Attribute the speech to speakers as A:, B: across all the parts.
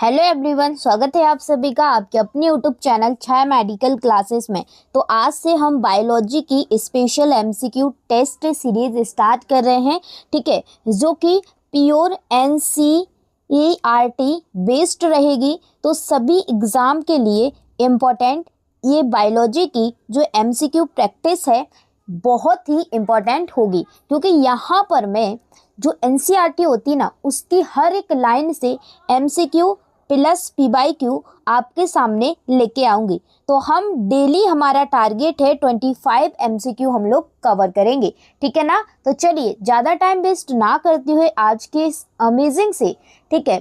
A: Hello everyone, स्वागत है आप सभी का आपके अपने YouTube channel Chhaya medical classes में। तो आज से हम बायोलॉजी की special MCQ test series start कर रहे हैं, ठीक है, जो कि प्योर एनसीईआरटी बेस्ड रहेगी। तो सभी एग्ज़ाम के लिए इम्पोर्टेंट ये बायोलॉजी की जो एमसीक्यू प्रैक्टिस है बहुत ही इम्पोर्टेंट होगी, क्योंकि यहाँ पर मैं जो एनसीईआरटी होती ना उसकी हर एक लाइन से एमसीक्यू प्लस पीवाईक्यू आपके सामने लेके आऊंगी। तो हम डेली हमारा टारगेट है 25 एमसीक्यू हम लोग कवर करेंगे, ठीक है ना। तो चलिए ज़्यादा टाइम वेस्ट ना करते हुए आज के इस अमेजिंग से, ठीक है,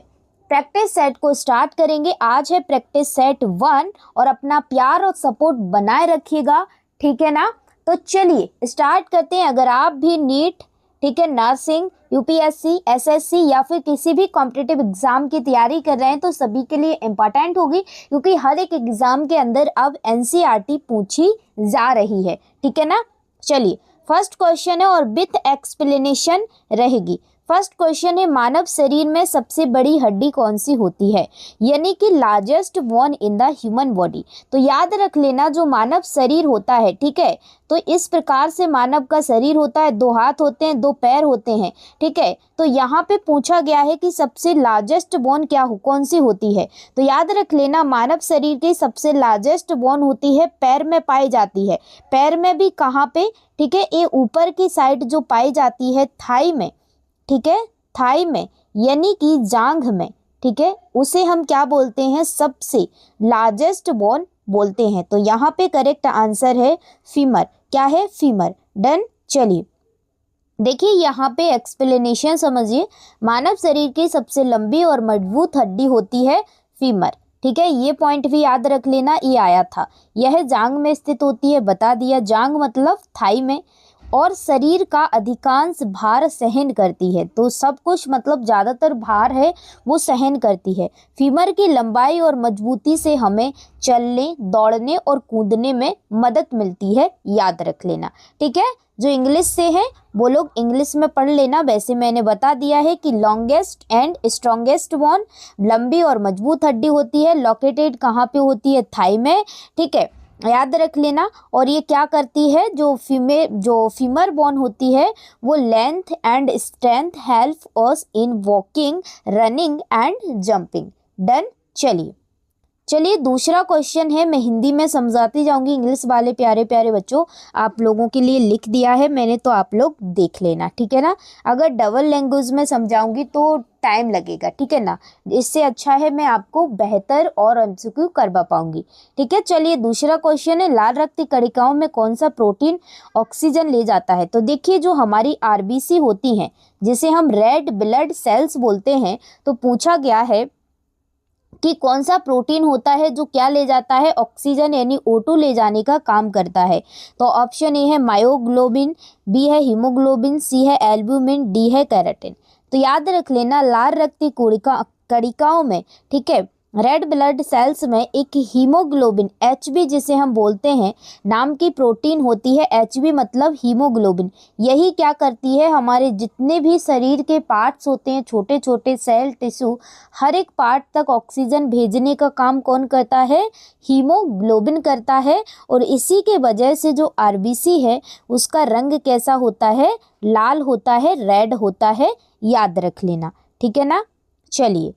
A: प्रैक्टिस सेट को स्टार्ट करेंगे। आज है प्रैक्टिस सेट 1 और अपना प्यार और सपोर्ट बनाए रखिएगा, ठीक है ना। तो चलिए स्टार्ट करते हैं। अगर आप भी नीट, ठीक है, नर्सिंग, यूपीएससी, एसएससी या फिर किसी भी कॉम्पिटिटिव एग्जाम की तैयारी कर रहे हैं तो सभी के लिए इम्पॉर्टेंट होगी, क्योंकि हर एक एग्जाम के अंदर अब एनसीईआरटी पूछी जा रही है, ठीक है ना। चलिए फर्स्ट क्वेश्चन है और विथ एक्सप्लेनेशन रहेगी। फर्स्ट क्वेश्चन है, मानव शरीर में सबसे बड़ी हड्डी कौन सी होती है, यानी कि largest bone in the human body. तो याद रख लेना, जो मानव शरीर होता है, ठीक है, तो इस प्रकार से मानव का शरीर होता है। 2 हाथ होते हैं, 2 पैर होते हैं, ठीक है। तो यहाँ पे पूछा गया है कि सबसे लार्जेस्ट बोन कौन सी होती है। तो याद रख लेना, मानव शरीर की सबसे लार्जेस्ट बोन होती है पैर में पाई जाती है। पैर में भी कहाँ पे, ठीक है, ये ऊपर की साइड जो पाई जाती है थाई में, ठीक है, थाई में यानी कि जांघ में, ठीक है, उसे हम क्या बोलते हैं, सबसे लार्जेस्ट बोन बोलते हैं। तो यहाँ पे करेक्ट आंसर है फीमर। क्या है, फीमर। डन। चलिए देखिए यहाँ पे एक्सप्लेनेशन समझिए। मानव शरीर की सबसे लंबी और मजबूत हड्डी होती है फीमर, ठीक है, ये पॉइंट भी याद रख लेना, ये आया था। यह जांघ में स्थित होती है, बता दिया। जांघ मतलब थाई में, और शरीर का अधिकांश भार सहन करती है। तो सब कुछ मतलब ज़्यादातर भार है वो सहन करती है। फीमर की लंबाई और मजबूती से हमें चलने, दौड़ने और कूदने में मदद मिलती है, याद रख लेना, ठीक है। जो इंग्लिश से है वो लोग इंग्लिश में पढ़ लेना। वैसे मैंने बता दिया है कि लॉन्गेस्ट एंड स्ट्रॉन्गेस्ट बोन, लंबी और मजबूत हड्डी होती है, लोकेटेड कहाँ पे होती है, थाई में, ठीक है, याद रख लेना। और ये क्या करती है, जो फीमर बोन होती है वो length and strength help us in walking, running and jumping. Done. चलिए दूसरा क्वेश्चन है, मैं हिंदी में समझाती जाऊंगी। इंग्लिश वाले प्यारे प्यारे बच्चों आप लोगों के लिए लिख दिया है मैंने, तो आप लोग देख लेना, ठीक है ना। अगर डबल लैंग्वेज में समझाऊंगी तो टाइम लगेगा, ठीक है ना। इससे अच्छा है मैं आपको बेहतर और एमसीक्यू करवा पाऊंगी, ठीक है। चलिए दूसरा क्वेश्चन है, लाल रक्त कणिकाओं में कौन सा प्रोटीन ऑक्सीजन ले जाता है। तो देखिए जो हमारी आरबीसी होती हैं, जिसे हम रेड ब्लड सेल्स बोलते हैं, तो पूछा गया है कि कौन सा प्रोटीन होता है जो क्या ले जाता है, ऑक्सीजन यानी O2 ले जाने का काम करता है। तो ऑप्शन ए है मायोग्लोबिन, बी है हीमोग्लोबिन, सी है एल्ब्यूमिन, डी है केराटिन। तो याद रख लेना, लाल रक्त कणिकाओं में, ठीक है, रेड ब्लड सेल्स में एक हीमोग्लोबिन HB जिसे हम बोलते हैं नाम की प्रोटीन होती है। HB मतलब हीमोग्लोबिन। यही क्या करती है, हमारे जितने भी शरीर के पार्ट्स होते हैं, छोटे छोटे सेल, टिश्यू, हर एक पार्ट तक ऑक्सीजन भेजने का काम कौन करता है, हीमोग्लोबिन करता है। और इसी के वजह से जो आरबीसी है उसका रंग कैसा होता है, लाल होता है, रेड होता है, याद रख लेना, ठीक है ना। चलिए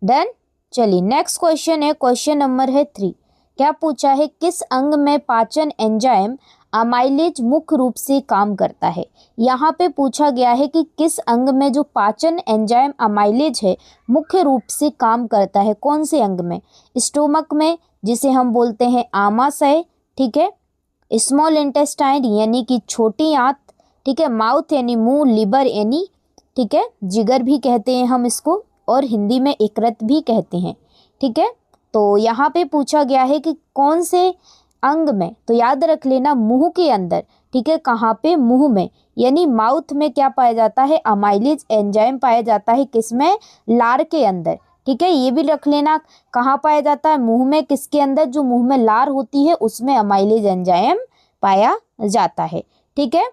A: डन। चलिए नेक्स्ट क्वेश्चन है, क्वेश्चन नंबर है 3। क्या पूछा है, किस अंग में पाचन एंजाइम अमाइलेज मुख्य रूप से काम करता है। यहाँ पे पूछा गया है कि किस अंग में जो पाचन एंजाइम अमाइलेज है मुख्य रूप से काम करता है, कौन से अंग में, स्टोमक में जिसे हम बोलते हैं आमाशय, ठीक है, स्मॉल इंटेस्टाइन यानी कि छोटी आंत, ठीक है, माउथ यानी मुंह, लिवर यानी, ठीक है, जिगर भी कहते हैं हम इसको, और हिंदी में यकृत भी कहते हैं, ठीक है। तो यहाँ पे पूछा गया है कि कौन से अंग में, तो याद रख लेना मुंह के अंदर, ठीक है, कहाँ पे, मुंह में, यानी माउथ में क्या पाया जाता है, अमाइलेज एंजाइम पाया जाता है, किसमें, लार के अंदर, ठीक है। ये भी रख लेना कहाँ पाया जाता है, मुंह में, किसके अंदर, जो मुंह में लार होती है उसमें अमाइलेज एंजाइम पाया जाता है, ठीक है।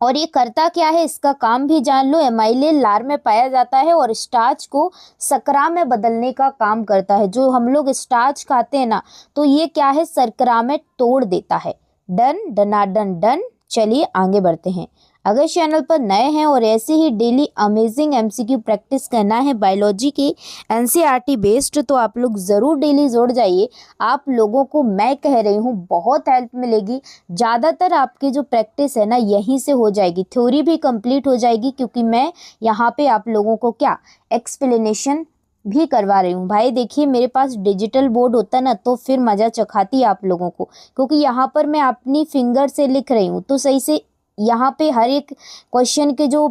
A: और ये करता क्या है, इसका काम भी जान लो। एमाइलेन लार में पाया जाता है और स्टार्च को शर्करा में बदलने का काम करता है। जो हम लोग स्टार्च खाते हैं ना, तो ये क्या है, शर्करा में तोड़ देता है। डन, डनाडन डन। चलिए आगे बढ़ते हैं। अगर चैनल पर नए हैं और ऐसे ही डेली अमेजिंग एमसीक्यू प्रैक्टिस करना है बायोलॉजी की एनसीईआरटी बेस्ड, तो आप लोग ज़रूर डेली जुड़ जाइए। आप लोगों को मैं कह रही हूँ बहुत हेल्प मिलेगी। ज़्यादातर आपकी जो प्रैक्टिस है ना, यहीं से हो जाएगी। थ्योरी भी कंप्लीट हो जाएगी, क्योंकि मैं यहाँ पे आप लोगों को क्या एक्सप्लेनेशन भी करवा रही हूँ। भाई देखिए, मेरे पास डिजिटल बोर्ड होता ना तो फिर मज़ा चखाती आप लोगों को, क्योंकि यहाँ पर मैं अपनी फिंगर से लिख रही हूँ, तो सही से यहाँ पे हर एक क्वेश्चन के जो,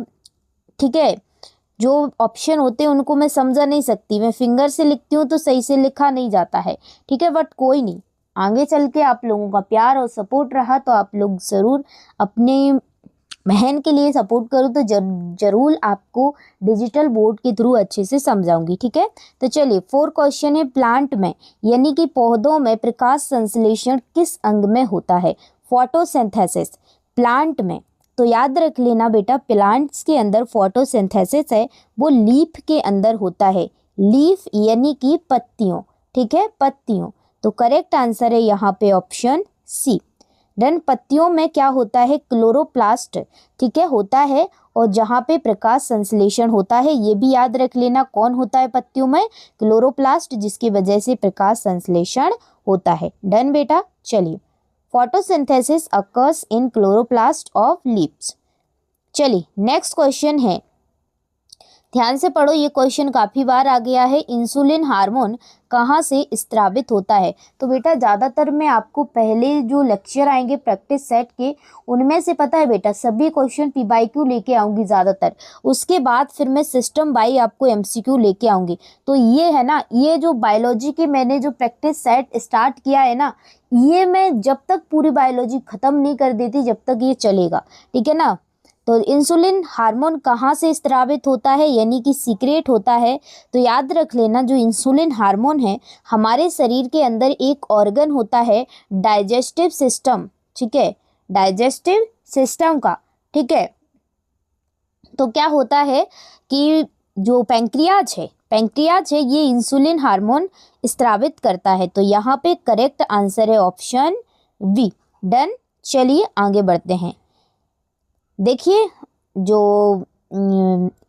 A: ठीक है, जो ऑप्शन होते हैं उनको मैं समझा नहीं सकती। मैं फिंगर से लिखती हूँ तो सही से लिखा नहीं जाता है, ठीक है। बट कोई नहीं, आगे चल के आप लोगों का प्यार और सपोर्ट रहा तो आप लोग ज़रूर अपने बहन के लिए सपोर्ट करो, तो जरूर आपको डिजिटल बोर्ड के थ्रू अच्छे से समझाऊंगी, ठीक है। तो चलिए, 4 क्वेश्चन है। प्लांट में यानी कि पौधों में प्रकाश संश्लेषण किस अंग में होता है? फोटोसिंथेसिस। प्लांट में तो याद रख लेना बेटा, प्लांट्स के अंदर फोटोसिंथेसिस है वो लीफ के अंदर होता है। लीफ यानी कि पत्तियों, ठीक है, पत्तियों। तो करेक्ट आंसर है यहाँ पे ऑप्शन सी। डन। पत्तियों में क्या होता है? क्लोरोप्लास्ट, ठीक है, होता है। और जहाँ पे प्रकाश संश्लेषण होता है, ये भी याद रख लेना, कौन होता है पत्तियों में? क्लोरोप्लास्ट, जिसकी वजह से प्रकाश संश्लेषण होता है। डन बेटा। चलिए, photosynthesis occurs in chloroplast of leaves. चलिए नेक्स्ट क्वेश्चन है, ध्यान से पढ़ो, ये क्वेश्चन काफ़ी बार आ गया है। इंसुलिन हार्मोन कहाँ से स्त्रावित होता है? तो बेटा ज़्यादातर मैं आपको पहले जो लेक्चर आएंगे प्रैक्टिस सेट के, उनमें से पता है बेटा सभी क्वेश्चन पी बाई क्यू लेके आऊँगी ज़्यादातर। उसके बाद फिर मैं सिस्टम बाई आपको एमसीक्यू लेके आऊँगी। तो ये है ना, ये जो बायोलॉजी के मैंने जो प्रैक्टिस सेट स्टार्ट किया है ना, ये मैं जब तक पूरी बायोलॉजी ख़त्म नहीं कर देती जब तक ये चलेगा, ठीक है ना। तो इंसुलिन हार्मोन कहाँ से स्त्रावित होता है, यानी कि सीक्रेट होता है? तो याद रख लेना, जो इंसुलिन हार्मोन है हमारे शरीर के अंदर एक ऑर्गन होता है डाइजेस्टिव सिस्टम, ठीक है, डाइजेस्टिव सिस्टम का, ठीक है। तो क्या होता है कि जो पैंक्रियाज है ये इंसुलिन हार्मोन स्त्रावित करता है। तो यहाँ पे करेक्ट आंसर है ऑप्शन बी। डन। चलिए आगे बढ़ते हैं। देखिए, जो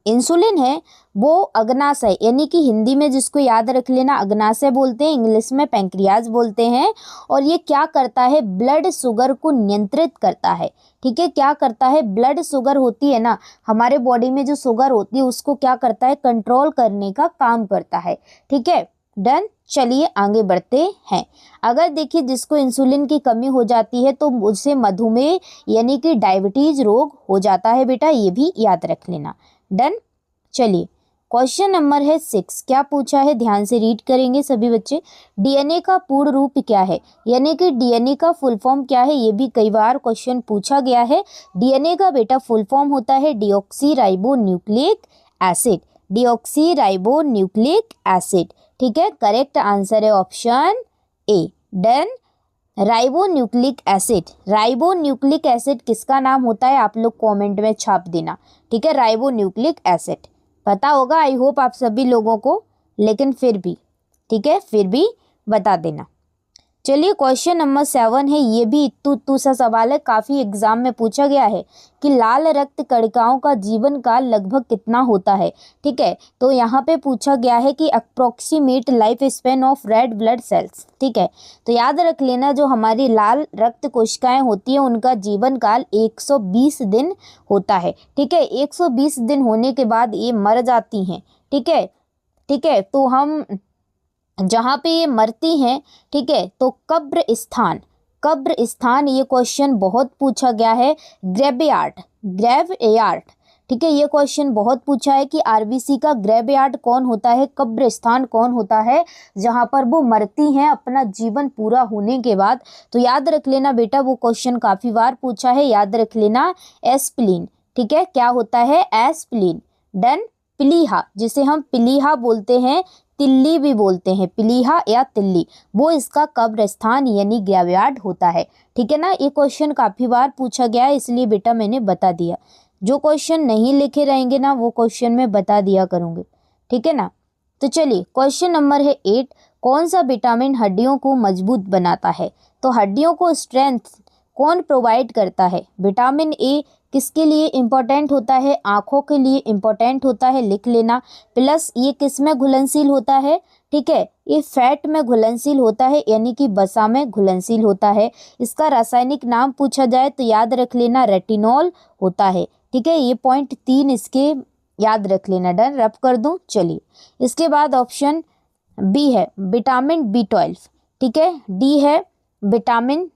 A: इंसुलिन है वो अग्नाशय यानी कि हिंदी में जिसको याद रख लेना अग्नाशय बोलते हैं, इंग्लिश में पैंक्रियाज बोलते हैं। और ये क्या करता है? ब्लड शुगर को नियंत्रित करता है, ठीक है। क्या करता है? ब्लड शुगर होती है ना, हमारे बॉडी में जो शुगर होती है उसको क्या करता है? कंट्रोल करने का काम करता है, ठीक है। डन। चलिए आगे बढ़ते हैं। अगर देखिए जिसको इंसुलिन की कमी हो जाती है तो उसे मधुमेह यानी कि डायबिटीज रोग हो जाता है बेटा, ये भी याद रख लेना। डन। चलिए, क्वेश्चन नंबर है 6। क्या पूछा है? ध्यान से रीड करेंगे सभी बच्चे। डीएनए का पूर्ण रूप क्या है, यानी कि डीएनए का फुल फॉर्म क्या है? ये भी कई बार क्वेश्चन पूछा गया है। डीएनए का बेटा फुल फॉर्म होता है deoxy ribo nucleic acid, deoxy ribo nucleic acid, ठीक है। करेक्ट आंसर है option A. Done. Ribonucleic acid, ribonucleic acid किसका नाम होता है? आप लोग कमेंट में छाप देना, ठीक है। राइबोन्यूक्लिक एसिड पता होगा आई होप आप सभी लोगों को, लेकिन फिर भी, ठीक है, फिर भी बता देना। चलिए क्वेश्चन नंबर 7 है, ये भी इत्तू सा सवाल है, काफ़ी एग्जाम में पूछा गया है कि लाल रक्त कणिकाओं का जीवन काल लगभग कितना होता है, ठीक है। तो यहाँ पे पूछा गया है कि approximate life span of red blood cells, ठीक है। तो याद रख लेना, जो हमारी लाल रक्त कोशिकाएं होती हैं उनका जीवन काल 120 दिन होता है, ठीक है। 120 दिन होने के बाद ये मर जाती हैं, ठीक है, ठीक है। तो हम जहाँ पे ये मरती हैं, ठीक है, तो कब्र स्थान ये क्वेश्चन बहुत पूछा गया है। ग्रेवयार्ड, ठीक है, ये क्वेश्चन बहुत पूछा है कि आरबीसी का ग्रेवयार्ड कौन होता है, कब्र स्थान कौन होता है जहाँ पर वो मरती हैं अपना जीवन पूरा होने के बाद। तो याद रख लेना बेटा, वो क्वेश्चन काफ़ी बार पूछा है, याद रख लेना एस्प्लीन, ठीक है। क्या होता है? एस्प्लीन। डन। प्लीहा, जिसे हम प्लीहा बोलते हैं, तिल्ली भी बोलते हैं, प्लीहा या तिल्ली, वो इसका कब्रस्थान यानी ग्रेवयार्ड होता है। ठीक है ना, ये क्वेश्चन काफ़ी बार पूछा गया है, इसलिए बेटा मैंने बता दिया। जो क्वेश्चन नहीं लिखे रहेंगे ना वो क्वेश्चन मैं बता दिया करूँगी। ठीक है ना, तो चलिए क्वेश्चन नंबर है 8, कौन सा विटामिन हड्डियों को मजबूत बनाता है? तो हड्डियों को स्ट्रेंथ कौन प्रोवाइड करता है? विटामिन ए किसके लिए इम्पोर्टेंट होता है? आँखों के लिए इम्पोर्टेंट होता है, लिख लेना। प्लस ये किस में घुलनशील होता है? ठीक है, ये फैट में घुलनशील होता है, यानी कि वसा में घुलनशील होता है। इसका रासायनिक नाम पूछा जाए तो याद रख लेना, रेटिनॉल होता है। ठीक है, ये पॉइंट 3 इसके याद रख लेना। डन, रब कर दूं। चलिए इसके बाद ऑप्शन बी है विटामिन B12। ठीक है, डी है विटामिन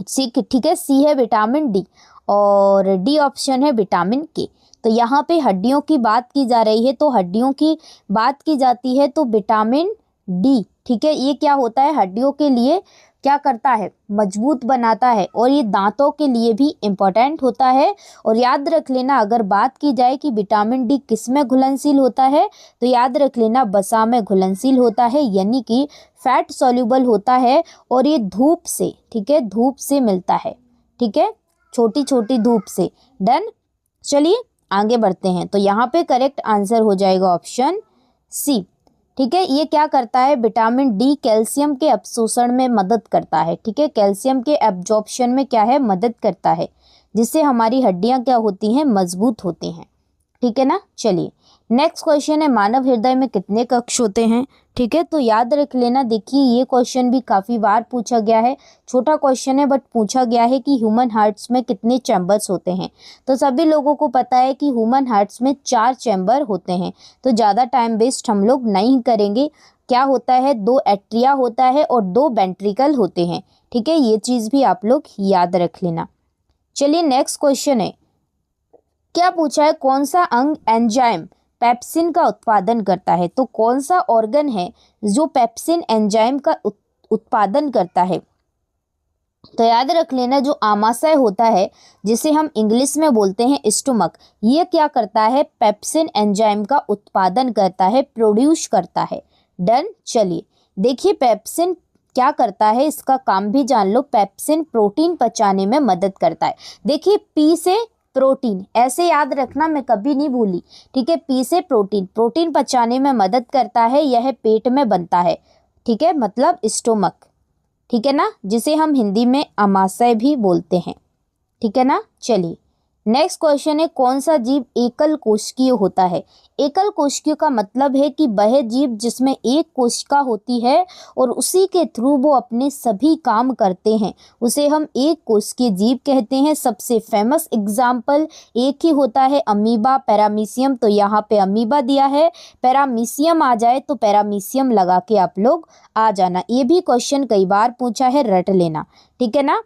A: सी, ठीक है, सी है विटामिन डी और डी ऑप्शन है विटामिन के। तो यहाँ पे हड्डियों की बात की जा रही है, तो हड्डियों की बात की जाती है तो विटामिन डी, ठीक है, ये क्या होता है, हड्डियों के लिए क्या करता है, मजबूत बनाता है, और ये दांतों के लिए भी इम्पोर्टेंट होता है। और याद रख लेना, अगर बात की जाए कि विटामिन डी किस में घुलनशील होता है, तो याद रख लेना वसा में घुलनशील होता है, यानी कि फैट सॉल्युबल होता है। और ये धूप से, ठीक है, धूप से मिलता है, ठीक है, छोटी छोटी धूप से। डन, चलिए आगे बढ़ते हैं। तो यहाँ पे करेक्ट आंसर हो जाएगा ऑप्शन सी। ठीक है, ये क्या करता है, विटामिन डी कैल्शियम के अवशोषण में मदद करता है। ठीक है, कैल्शियम के एब्जॉर्प्शन में क्या है, मदद करता है, जिससे हमारी हड्डियां क्या होती हैं, मजबूत होती हैं। ठीक है ना, चलिए नेक्स्ट क्वेश्चन है, मानव हृदय में कितने कक्ष होते हैं? ठीक है, तो याद रख लेना। देखिए ये क्वेश्चन भी काफ़ी बार पूछा गया है, छोटा क्वेश्चन है बट पूछा गया है कि ह्यूमन हार्ट्स में कितने चैम्बर्स होते हैं। तो सभी लोगों को पता है कि ह्यूमन हार्ट्स में 4 चैम्बर होते हैं। तो ज़्यादा टाइम वेस्ट हम लोग नहीं करेंगे। क्या होता है, 2 एट्रिया होता है और 2 वेंट्रिकल होते हैं। ठीक है, ये चीज़ भी आप लोग याद रख लेना। चलिए नेक्स्ट क्वेश्चन है, क्या पूछा है, कौन सा अंग एंजाइम पेप्सिन का उत्पादन करता है? तो कौन सा ऑर्गन है जो पेप्सिन एंजाइम का उत्पादन करता है? तो याद रख लेना, जो आमाशय होता है जिसे हम इंग्लिश में बोलते हैं स्टोमक, ये क्या करता है, पेप्सिन एंजाइम का उत्पादन करता है, प्रोड्यूस करता है। डन, चलिए देखिए पेप्सिन क्या करता है, इसका काम भी जान लो। पेप्सिन प्रोटीन पचाने में मदद करता है। देखिए पी से प्रोटीन, ऐसे याद रखना, मैं कभी नहीं भूली। ठीक है, पी से प्रोटीन, प्रोटीन पचाने में मदद करता है, यह पेट में बनता है। ठीक है, मतलब स्टोमक, ठीक है ना, जिसे हम हिंदी में आमाशय भी बोलते हैं। ठीक है ना, चलिए नेक्स्ट क्वेश्चन है, कौन सा जीव एकल कोशिकीय होता है? एकल कोशिकीय का मतलब है कि वह जीव जिसमें एक कोशिका होती है और उसी के थ्रू वो अपने सभी काम करते हैं, उसे हम एक कोशिकीय जीव कहते हैं। सबसे फेमस एग्जाम्पल एक ही होता है, अमीबा, पैरामीशियम। तो यहाँ पे अमीबा दिया है, पैरामीशियम आ जाए तो पैरामीशियम लगा के आप लोग आ जाना। ये भी क्वेश्चन कई बार पूछा है, रट लेना। ठीक है ना,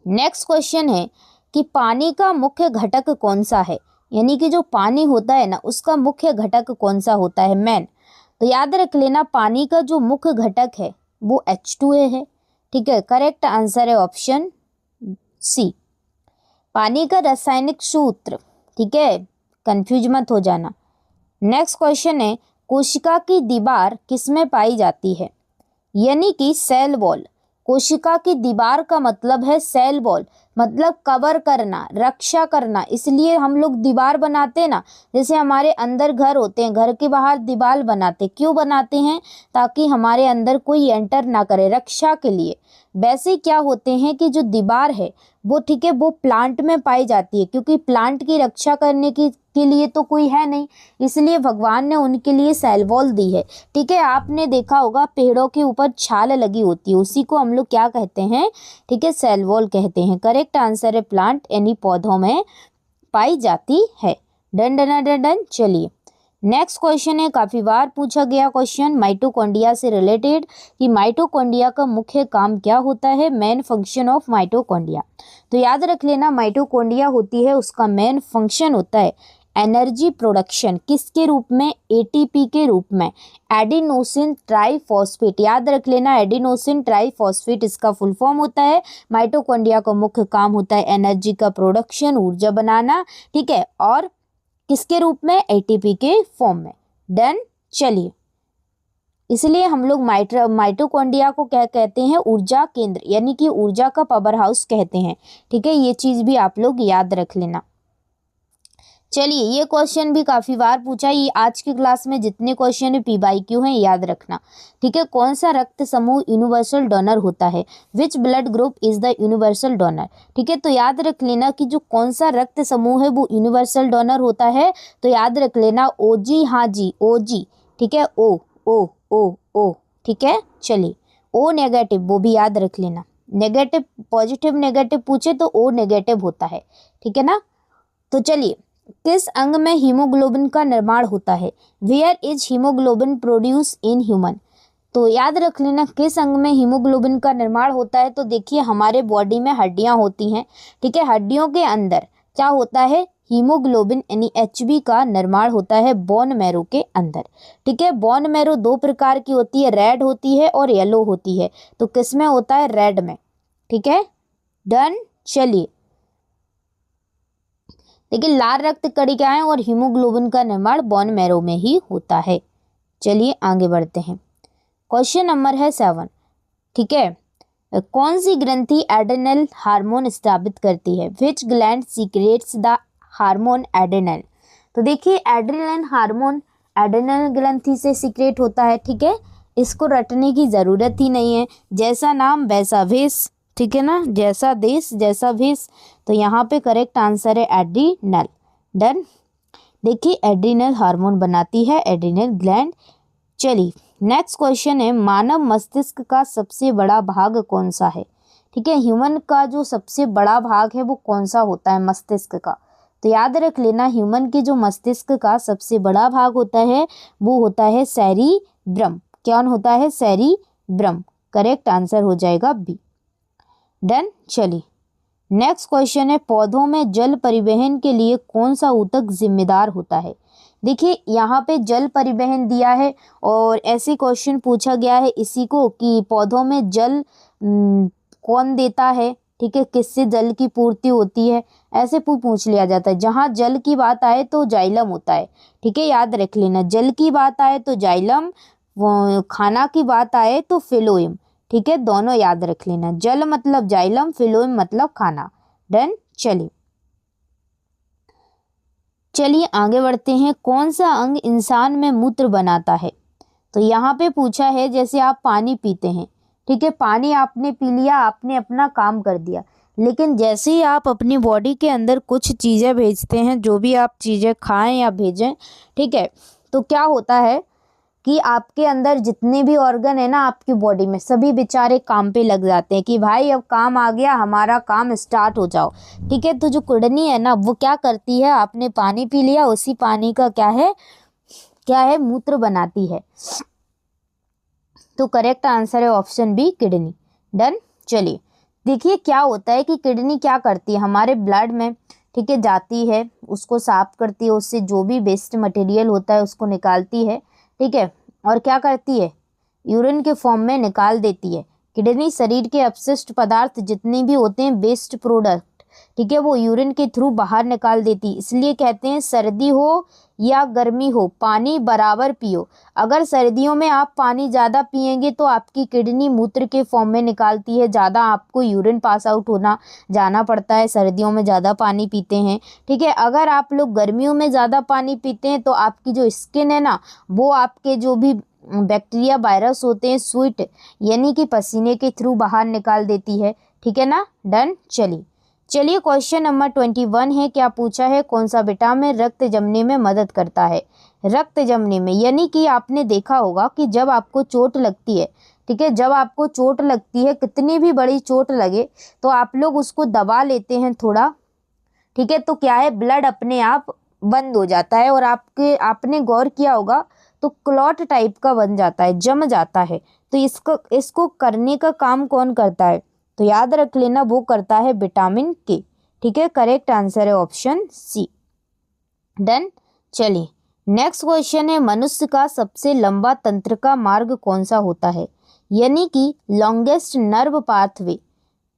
A: नेक्स्ट क्वेश्चन है कि पानी का मुख्य घटक कौन सा है? यानी कि जो पानी होता है ना, उसका मुख्य घटक कौन सा होता है, मैन। तो याद रख लेना, पानी का जो मुख्य घटक है वो H2A है। ठीक है, करेक्ट आंसर है ऑप्शन सी। पानी का रासायनिक सूत्र, ठीक है, कंफ्यूज मत हो जाना। नेक्स्ट क्वेश्चन है, कोशिका की दीवार किसमें पाई जाती है? यानी कि सेल वॉल। कोशिका की दीवार का मतलब है सेल वॉल, मतलब कवर करना, रक्षा करना। इसलिए हम लोग दीवार बनाते हैं ना, जैसे हमारे अंदर घर होते हैं, घर के बाहर दीवार बनाते, क्यों बनाते हैं? ताकि हमारे अंदर कोई एंटर ना करे, रक्षा के लिए। वैसे क्या होते हैं कि जो दीवार है वो, ठीक है, वो प्लांट में पाई जाती है, क्योंकि प्लांट की रक्षा करने के लिए तो कोई है नहीं, इसलिए भगवान ने उनके लिए सेल वॉल दी है। ठीक है, आपने देखा होगा पेड़ों के ऊपर छाल लगी होती है, उसी को हम लोग क्या कहते हैं, ठीक है, सेल वॉल कहते हैं। करेक्ट आंसर है प्लांट, यानी पौधों में पाई जाती है। Done done done done. चलिए नेक्स्ट क्वेश्चन है, काफी बार पूछा गया क्वेश्चन, माइटोकॉन्ड्रिया से रिलेटेड, कि माइटोकॉन्ड्रिया का मुख्य काम क्या होता है, मेन फंक्शन ऑफ माइटोकॉन्ड्रिया। तो याद रख लेना, माइटोकॉन्ड्रिया होती है, उसका मेन फंक्शन होता है एनर्जी प्रोडक्शन। किसके रूप में? एटीपी के रूप में, एडिनोसिन ट्राइफॉस्फेट। याद रख लेना, एडिनोसिन ट्राइफॉस्फेट इसका फुल फॉर्म होता है। माइटोकॉन्ड्रिया का मुख्य काम होता है एनर्जी का प्रोडक्शन, ऊर्जा बनाना। ठीक है, और किसके रूप में? एटीपी के फॉर्म में। डन, चलिए, इसलिए हम लोग माइटोकॉन्ड्रिया को क्या कहते हैं, ऊर्जा केंद्र, यानी कि ऊर्जा का पावर हाउस कहते हैं। ठीक है, ये चीज भी आप लोग याद रख लेना। चलिए, ये क्वेश्चन भी काफी बार पूछा, ये आज की क्लास में जितने क्वेश्चन है PYQ हैं याद रखना। ठीक है, कौन सा रक्त समूह यूनिवर्सल डोनर होता है, which blood group is the universal donor. ठीक है, तो याद रख लेना कि जो कौन सा रक्त समूह है वो यूनिवर्सल डोनर होता है, तो याद रख लेना OG, हाँ जी OG। ठीक है, ओ ओ ओ ओ। ठीक है, चलिए, O नेगेटिव वो भी याद रख लेना, नेगेटिव पॉजिटिव नेगेटिव पूछे तो O नेगेटिव होता है। ठीक है ना, तो चलिए, किस अंग में हीमोग्लोबिन का निर्माण होता है, where is haemoglobin produce in human. तो याद रख लेना किस अंग में हीमोग्लोबिन का निर्माण होता है, तो देखिए हमारे बॉडी में हड्डियां होती हैं। ठीक है, हड्डियों के अंदर क्या होता है, हीमोग्लोबिन यानी HB का निर्माण होता है बोन मैरो के अंदर। ठीक है, बोन मैरो दो प्रकार की होती है, रेड होती है और येलो होती है, तो किस में होता है, रेड में। ठीक है, डन। चलिए, देखिए लाल रक्त कणिकाएं और हीमोग्लोबिन का निर्माण बोन मैरो में ही होता है। चलिए आगे बढ़ते हैं, क्वेश्चन नंबर है 7। ठीक है, कौन सी ग्रंथि एड्रेनल हार्मोन स्रावित करती है, विच gland secrets the hormone adrenal. तो देखिए एड्रेनल हार्मोन एड्रेनल ग्रंथि से सीक्रेट होता है। ठीक है, इसको रटने की जरूरत ही नहीं है, जैसा नाम वैसा भेष। ठीक है ना, जैसा देश जैसा भेष, तो यहाँ पे करेक्ट आंसर है एड्रीनल। डन। देखिए एड्रीनल हार्मोन बनाती है एड्रीनल ग्लैंड। चलिए नेक्स्ट क्वेश्चन है, मानव मस्तिष्क का सबसे बड़ा भाग कौन सा है। ठीक है, ह्यूमन का जो सबसे बड़ा भाग है वो कौन सा होता है, मस्तिष्क का। तो याद रख लेना ह्यूमन के जो मस्तिष्क का सबसे बड़ा भाग होता है वो होता है सेरिब्रम। कौन होता है, सेरिब्रम। करेक्ट आंसर हो जाएगा बी। डन। चलिए नेक्स्ट क्वेश्चन है, पौधों में जल परिवहन के लिए कौन सा ऊतक जिम्मेदार होता है। देखिए यहाँ पे जल परिवहन दिया है और ऐसे क्वेश्चन पूछा गया है इसी को कि पौधों में जल कौन देता है। ठीक है, किससे जल की पूर्ति होती है, ऐसे पूछ लिया जाता है। जहाँ जल की बात आए तो जाइलम होता है। ठीक है, याद रख लेना, जल की बात आए तो जाइलम, खाना की बात आए तो फिलोएम। ठीक है, दोनों याद रख लेना, जल मतलब जाइलम, फिलोएम मतलब खाना। डन। चलिए आगे बढ़ते हैं, कौन सा अंग इंसान में मूत्र बनाता है। तो यहाँ पे पूछा है जैसे आप पानी पीते हैं। ठीक है, पानी आपने पी लिया, आपने अपना काम कर दिया, लेकिन जैसे ही आप अपनी बॉडी के अंदर कुछ चीज़ें भेजते हैं, जो भी आप चीज़ें खाएं या भेजें, ठीक है, तो क्या होता है कि आपके अंदर जितने भी ऑर्गन है ना आपकी बॉडी में, सभी बेचारे काम पे लग जाते हैं कि भाई अब काम आ गया, हमारा काम स्टार्ट हो जाओ। ठीक है, तो जो किडनी है ना वो क्या करती है, आपने पानी पी लिया, उसी पानी का क्या है मूत्र बनाती है। तो करेक्ट आंसर है ऑप्शन बी, किडनी। डन। चलिए देखिए क्या होता है कि किडनी क्या करती है, हमारे ब्लड में ठीक है जाती है, उसको साफ करती है, उससे जो भी वेस्ट मटेरियल होता है उसको निकालती है। ठीक है, और क्या करती है, यूरिन के फॉर्म में निकाल देती है। किडनी शरीर के अपशिष्ट पदार्थ जितने भी होते हैं, वेस्ट प्रोडक्ट, ठीक है, वो यूरिन के थ्रू बाहर निकाल देती। इसलिए कहते हैं सर्दी हो या गर्मी हो पानी बराबर पियो। अगर सर्दियों में आप पानी ज़्यादा पिएंगे तो आपकी किडनी मूत्र के फॉर्म में निकालती है, ज़्यादा आपको यूरिन पास आउट होना जाना पड़ता है, सर्दियों में ज़्यादा पानी पीते हैं। ठीक है, अगर आप लोग गर्मियों में ज़्यादा पानी पीते हैं तो आपकी जो स्किन है ना, वो आपके जो भी बैक्टीरिया वायरस होते हैं स्वेट यानी कि पसीने के थ्रू बाहर निकाल देती है। ठीक है ना। डन। चलिए क्वेश्चन नंबर 21 है, क्या पूछा है, कौन सा विटामिन रक्त जमने में मदद करता है। रक्त जमने में यानी कि आपने देखा होगा कि जब आपको चोट लगती है, ठीक है, जब आपको चोट लगती है, कितनी भी बड़ी चोट लगे तो आप लोग उसको दबा लेते हैं थोड़ा। ठीक है, तो क्या है, ब्लड अपने आप बंद हो जाता है और आपने गौर किया होगा तो क्लॉट टाइप का बन जाता है, जम जाता है। तो इसको करने का काम कौन करता है, तो याद रख लेना वो करता है विटामिन के। ठीक है, करेक्ट आंसर है ऑप्शन सी। डन। चलिए नेक्स्ट क्वेश्चन है, मनुष्य का सबसे लंबा तंत्रिका मार्ग कौन सा होता है, यानी कि लॉन्गेस्ट नर्व पाथवे।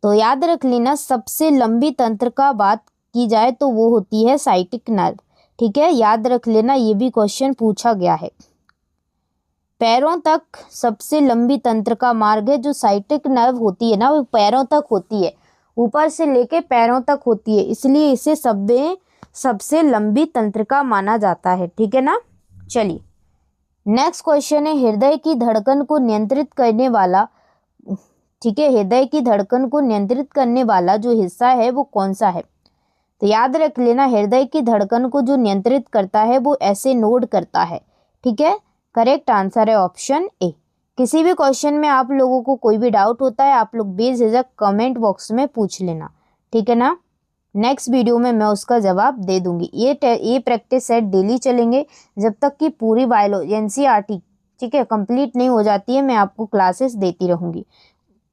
A: तो याद रख लेना सबसे लंबी तंत्रिका बात की जाए तो वो होती है साइटिक नर्व। ठीक है, याद रख लेना, ये भी क्वेश्चन पूछा गया है। पैरों तक सबसे लंबी तंत्रिका मार्ग है। जो साइटिक नर्व होती है ना वो पैरों तक होती है, ऊपर से लेके पैरों तक होती है, इसलिए इसे सबसे लंबी तंत्रिका माना जाता है। ठीक है ना। चलिए नेक्स्ट क्वेश्चन है, हृदय की धड़कन को नियंत्रित करने वाला, ठीक है, हृदय की धड़कन को नियंत्रित करने वाला जो हिस्सा है वो कौन सा है। तो याद रख लेना, हृदय की धड़कन को जो नियंत्रित करता है वो ऐसे नोड करता है। ठीक है, करेक्ट आंसर है ऑप्शन ए। किसी भी क्वेश्चन में आप लोगों को कोई भी डाउट होता है आप लोग बेझिझक कमेंट बॉक्स में पूछ लेना। ठीक है ना। नेक्स्ट वीडियो में मैं उसका जवाब दे दूंगी। ये प्रैक्टिस सेट डेली चलेंगे जब तक कि पूरी बायोलॉजी एनसीईआरटी ठीक है कंप्लीट नहीं हो जाती है, मैं आपको क्लासेस देती रहूंगी।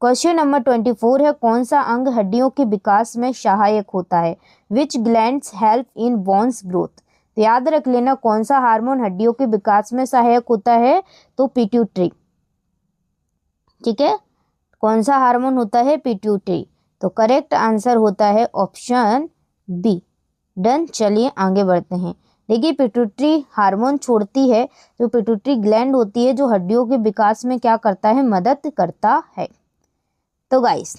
A: क्वेश्चन नंबर 24 है, कौन सा अंग हड्डियों के विकास में सहायक होता है। Which glands help in bones growth. तो याद रख लेना, कौन सा हार्मोन हड्डियों के विकास में सहायक होता है, तो पिट्यूटरी। ठीक है, कौन सा हार्मोन होता है, पिट्यूटरी। तो करेक्ट आंसर होता है ऑप्शन बी। डन। चलिए आगे बढ़ते हैं। देखिए पिट्यूटरी हार्मोन छोड़ती है, जो पिट्यूटरी ग्लैंड होती है जो हड्डियों के विकास में क्या करता है, मदद करता है। तो गाइस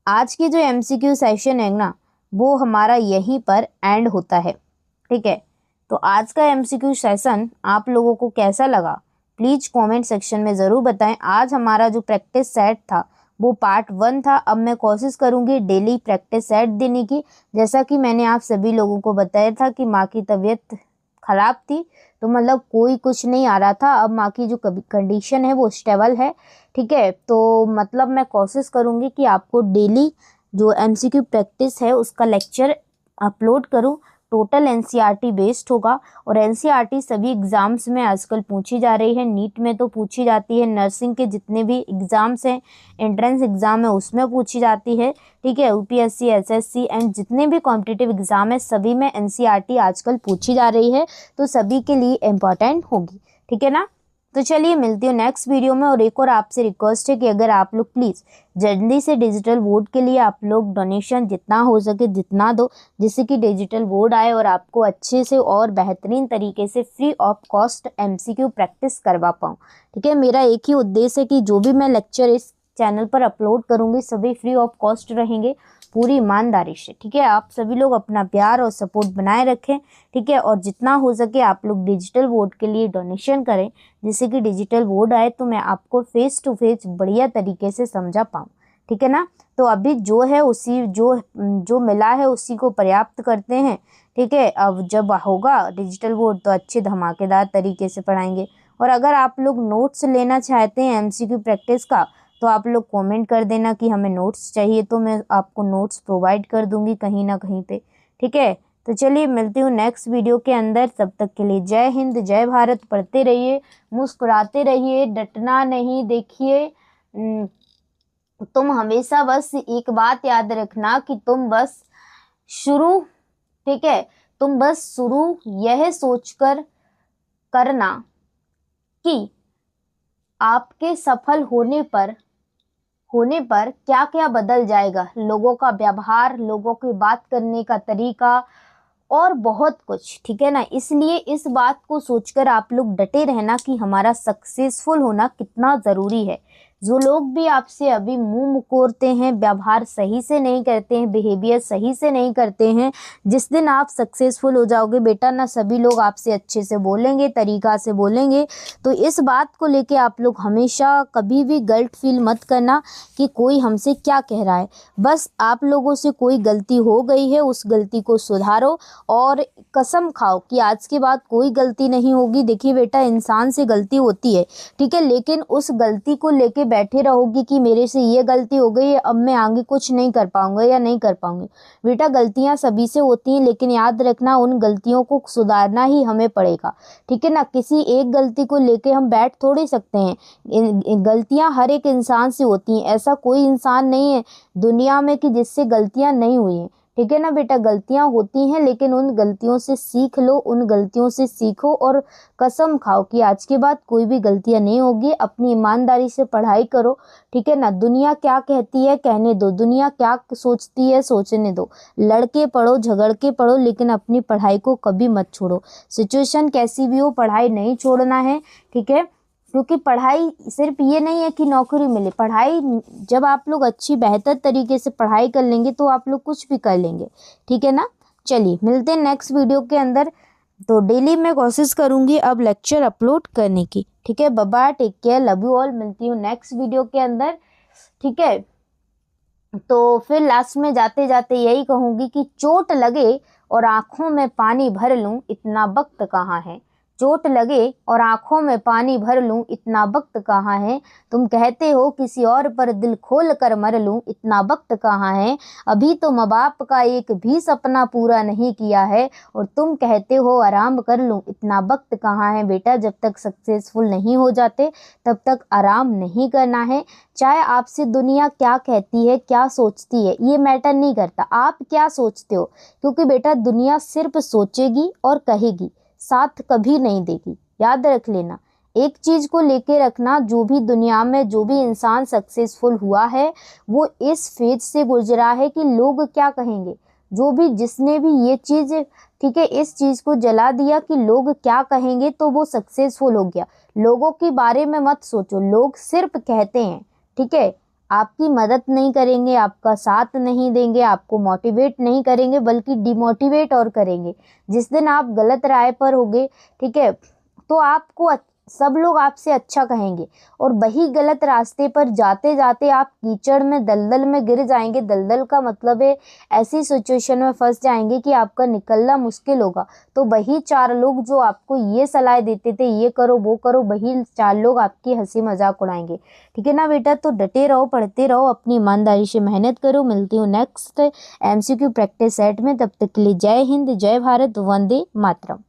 A: आज की जो एमसीक्यू सेशन है ना वो हमारा यहीं पर एंड होता है। ठीक है, तो आज का एमसीक्यू सेशन आप लोगों को कैसा लगा प्लीज कमेंट सेक्शन में ज़रूर बताएं। आज हमारा जो प्रैक्टिस सेट था वो पार्ट 1 था। अब मैं कोशिश करूंगी डेली प्रैक्टिस सेट देने की। जैसा कि मैंने आप सभी लोगों को बताया था कि माँ की तबीयत खराब थी, तो मतलब कोई कुछ नहीं आ रहा था। अब माँ की जो कंडीशन है वो स्टेबल है। ठीक है, तो मतलब मैं कोशिश करूँगी कि आपको डेली जो एमसीक्यू प्रैक्टिस है उसका लेक्चर अपलोड करूँ। टोटल एनसीईआरटी बेस्ड होगा और एनसीईआरटी सभी एग्ज़ाम्स में आजकल पूछी जा रही है। नीट में तो पूछी जाती है, नर्सिंग के जितने भी एग्ज़ाम्स हैं, एंट्रेंस एग्ज़ाम है उसमें पूछी जाती है। ठीक है, यूपीएससी, एसएससी एंड जितने भी कॉम्पिटिटिव एग्ज़ाम है सभी में एनसीईआरटी आजकल पूछी जा रही है, तो सभी के लिए इम्पॉर्टेंट होगी। ठीक है ना। तो चलिए मिलती हूँ नेक्स्ट वीडियो में। और एक और आपसे रिक्वेस्ट है कि अगर आप लोग प्लीज़ जल्दी से डिजिटल बोर्ड के लिए आप लोग डोनेशन जितना हो सके जितना दो, जिससे कि डिजिटल बोर्ड आए और आपको अच्छे से और बेहतरीन तरीके से free of cost MCQ practice करवा पाऊँ। ठीक है, मेरा एक ही उद्देश्य है कि जो भी मैं लेक्चर इस चैनल पर अपलोड करूँगी सभी फ्री ऑफ कॉस्ट रहेंगे, पूरी ईमानदारी से। ठीक है, आप सभी लोग अपना प्यार और सपोर्ट बनाए रखें। ठीक है, और जितना हो सके आप लोग डिजिटल बोर्ड के लिए डोनेशन करें, जिससे कि डिजिटल बोर्ड आए तो मैं आपको फेस टू फेस बढ़िया तरीके से समझा पाऊँ। ठीक है ना। तो अभी जो है उसी जो मिला है उसी को पर्याप्त करते हैं। ठीक है, अब जब होगा डिजिटल बोर्ड तो अच्छे धमाकेदार तरीके से पढ़ाएंगे। और अगर आप लोग नोट्स लेना चाहते हैं एमसीक्यू प्रैक्टिस का तो आप लोग कमेंट कर देना कि हमें नोट्स चाहिए, तो मैं आपको नोट्स प्रोवाइड कर दूंगी कहीं ना कहीं पे। ठीक है, तो चलिए मिलती हूँ नेक्स्ट वीडियो के अंदर। तब तक के लिए जय हिंद, जय भारत। पढ़ते रहिए, मुस्कुराते रहिए, डटना नहीं। देखिए तुम हमेशा बस एक बात याद रखना कि तुम बस शुरू, ठीक है, तुम बस शुरू यह सोचकर करना कि आपके सफल होने पर क्या क्या बदल जाएगा। लोगों का व्यवहार, लोगों की बात करने का तरीका और बहुत कुछ। ठीक है ना, इसलिए इस बात को सोचकर आप लोग डटे रहना कि हमारा सक्सेसफुल होना कितना ज़रूरी है। जो लोग भी आपसे अभी मुंह मुकोरते हैं, व्यवहार सही से नहीं करते हैं, बिहेवियर सही से नहीं करते हैं, जिस दिन आप सक्सेसफुल हो जाओगे बेटा ना सभी लोग आपसे अच्छे से बोलेंगे, तरीका से बोलेंगे। तो इस बात को लेके आप लोग हमेशा कभी भी गिल्ट फील मत करना कि कोई हमसे क्या कह रहा है। बस आप लोगों से कोई गलती हो गई है उस गलती को सुधारो और कसम खाओ कि आज के बाद कोई गलती नहीं होगी। देखिए बेटा, इंसान से गलती होती है, ठीक है, लेकिन उस गलती को लेके बैठे रहोगी कि मेरे से ये गलती हो गई है अब मैं आगे कुछ नहीं कर पाऊंगा या नहीं कर पाऊंगी। बेटा गलतियां सभी से होती हैं, लेकिन याद रखना उन गलतियों को सुधारना ही हमें पड़ेगा। ठीक है ना, किसी एक गलती को लेके हम बैठ थोड़ी सकते हैं। गलतियां हर एक इंसान से होती हैं, ऐसा कोई इंसान नहीं है दुनिया में कि जिससे गलतियां नहीं हुई हैं। ठीक है ना बेटा, गलतियां होती हैं लेकिन उन गलतियों से सीख लो, उन गलतियों से सीखो और कसम खाओ कि आज के बाद कोई भी गलतियां नहीं होगी। अपनी ईमानदारी से पढ़ाई करो। ठीक है ना, दुनिया क्या कहती है कहने दो, दुनिया क्या सोचती है सोचने दो। लड़के पढ़ो, झगड़ के पढ़ो, लेकिन अपनी पढ़ाई को कभी मत छोड़ो। सिचुएशन कैसी भी हो पढ़ाई नहीं छोड़ना है। ठीक है, क्योंकि पढ़ाई सिर्फ ये नहीं है कि नौकरी मिले, पढ़ाई जब आप लोग अच्छी बेहतर तरीके से पढ़ाई कर लेंगे तो आप लोग कुछ भी कर लेंगे, ठीक है ना। चलिए मिलते हैं नेक्स्ट वीडियो के अंदर। तो डेली मैं कोशिश करूँगी अब लेक्चर अपलोड करने की, ठीक है। Bye bye, take care, love you all. मिलती हूँ नेक्स्ट वीडियो के अंदर, ठीक है। तो फिर लास्ट में जाते जाते यही कहूँगी कि चोट लगे और आँखों में पानी भर लूँ, इतना वक्त कहाँ है। चोट लगे और आँखों में पानी भर लूँ, इतना वक्त कहाँ है। तुम कहते हो किसी और पर दिल खोल कर मर लूँ, इतना वक्त कहाँ है। अभी तो माँ बाप का एक भी सपना पूरा नहीं किया है, और तुम कहते हो आराम कर लूँ, इतना वक्त कहाँ है। बेटा जब तक सक्सेसफुल नहीं हो जाते तब तक आराम नहीं करना है। चाहे आपसे दुनिया क्या कहती है, क्या सोचती है, ये मैटर नहीं करता, आप क्या सोचते हो। क्योंकि बेटा दुनिया सिर्फ सोचेगी और कहेगी, साथ कभी नहीं देगी। याद रख लेना, एक चीज़ को लेके रखना, जो भी दुनिया में जो भी इंसान सक्सेसफुल हुआ है वो इस फेज से गुजरा है कि लोग क्या कहेंगे। जो भी जिसने भी ये चीज़, ठीक है, इस चीज़ को जला दिया कि लोग क्या कहेंगे, तो वो सक्सेसफुल हो गया। लोगों के बारे में मत सोचो, लोग सिर्फ कहते हैं, ठीक है। आपकी मदद नहीं करेंगे, आपका साथ नहीं देंगे, आपको मोटिवेट नहीं करेंगे, बल्कि डिमोटिवेट और करेंगे। जिस दिन आप गलत राय पर होगे, ठीक है, तो आपको सब लोग आपसे अच्छा कहेंगे, और वही गलत रास्ते पर जाते जाते आप कीचड़ में, दलदल में गिर जाएंगे। दलदल का मतलब है ऐसी सिचुएशन में फंस जाएंगे कि आपका निकलना मुश्किल होगा। तो वही 4 लोग जो आपको ये सलाह देते थे ये करो वो करो, वही 4 लोग आपकी हंसी मजाक उड़ाएंगे, ठीक है ना बेटा। तो डटे रहो, पढ़ते रहो, अपनी ईमानदारी से मेहनत करो। मिलती हूँ नेक्स्ट MCQ प्रैक्टिस सेट में, तब तक के लिए जय हिंद, जय भारत, वंदे मातरम।